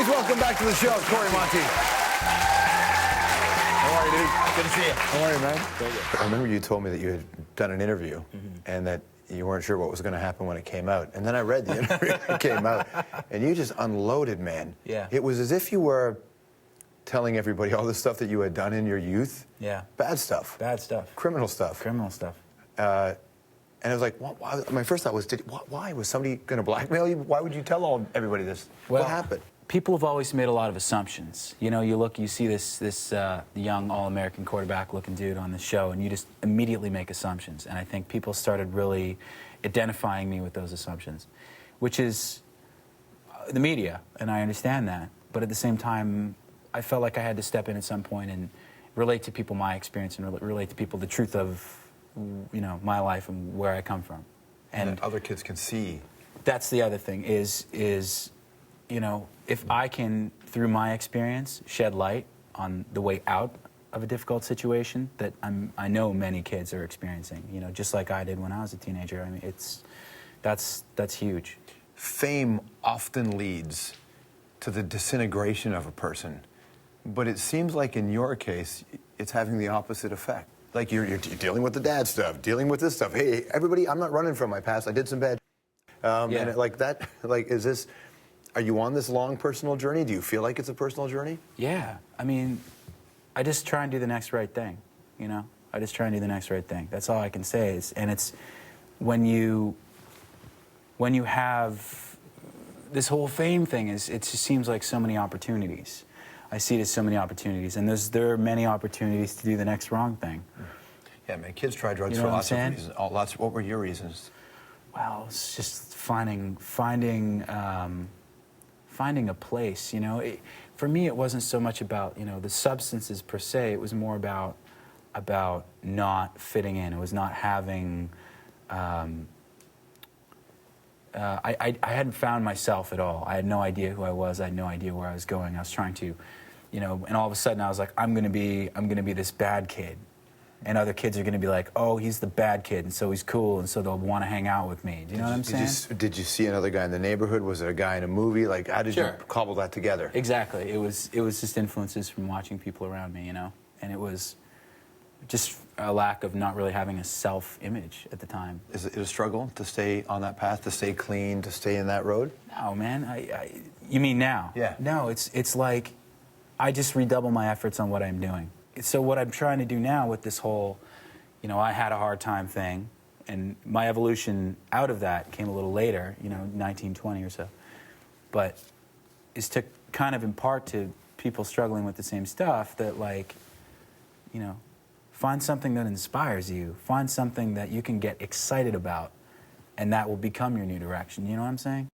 Please welcome back to the show, Cory Monteith. How are you, dude? Good to see you. How are you, man? I remember you told me that you had done an interview and that you weren't sure what was going to happen when it came out. And then I read the interview that came out, and you just unloaded, man. Yeah. It was as if you were telling everybody all the stuff that you had done in your youth. Yeah. Bad stuff. Bad stuff. Criminal stuff. Criminal stuff. And I was like, why? My first thought was, why? Was somebody going to blackmail you? Why would you tell everybody this? Well, what happened? People have always made a lot of assumptions. You know, you see this young All-American quarterback-looking dude on the show, and you just immediately make assumptions. And I think people started really identifying me with those assumptions, which is the media, and I understand that. But at the same time, I felt like I had to step in at some point and relate to people my experience and relate to people the truth of, you know, my life and where I come from. And that other kids can see. That's the other thing is, you know, if I can, through my experience, shed light on the way out of a difficult situation that I know many kids are experiencing, you know, just like I did when I was a teenager. I mean, that's huge. Fame often leads to the disintegration of a person, but it seems like in your case, it's having the opposite effect. Like you're dealing with the dad stuff, dealing with this stuff. Hey, everybody, I'm not running from my past. I did some bad. And like that, like, is this? Are you on this long personal journey? Do you feel like it's a personal journey? Yeah, I mean, I just try and do the next right thing, you know? I just try and do the next right thing. That's all I can say. And it's when you have this whole fame thing, it just seems like so many opportunities. I see it as so many opportunities, and there are many opportunities to do the next wrong thing. Yeah, man, kids try drugs for lots of reasons. What were your reasons? Well, it's just finding a place, you know. For me, it wasn't so much about, you know, the substances per se. It was more about not fitting in. It was not having. I hadn't found myself at all. I had no idea who I was. I had no idea where I was going. I was trying to, you know, and all of a sudden I was like, I'm gonna be this bad kid. And other kids are going to be like, oh, he's the bad kid, and so he's cool, and so they'll want to hang out with me. Do you know what I'm saying? Did you see another guy in the neighborhood? Was it a guy in a movie? Like, how did you cobble that together? Exactly. It was just influences from watching people around me, you know? And it was just a lack of not really having a self-image at the time. Is it a struggle to stay on that path, to stay clean, to stay in that road? No, man. You mean now? Yeah. No, it's like I just redouble my efforts on what I'm doing. So what I'm trying to do now with this whole, you know, I had a hard time thing, and my evolution out of that came a little later, you know, 1920 or so, but is to kind of impart to people struggling with the same stuff that, like, you know, find something that inspires you, find something that you can get excited about, and that will become your new direction. You know what I'm saying?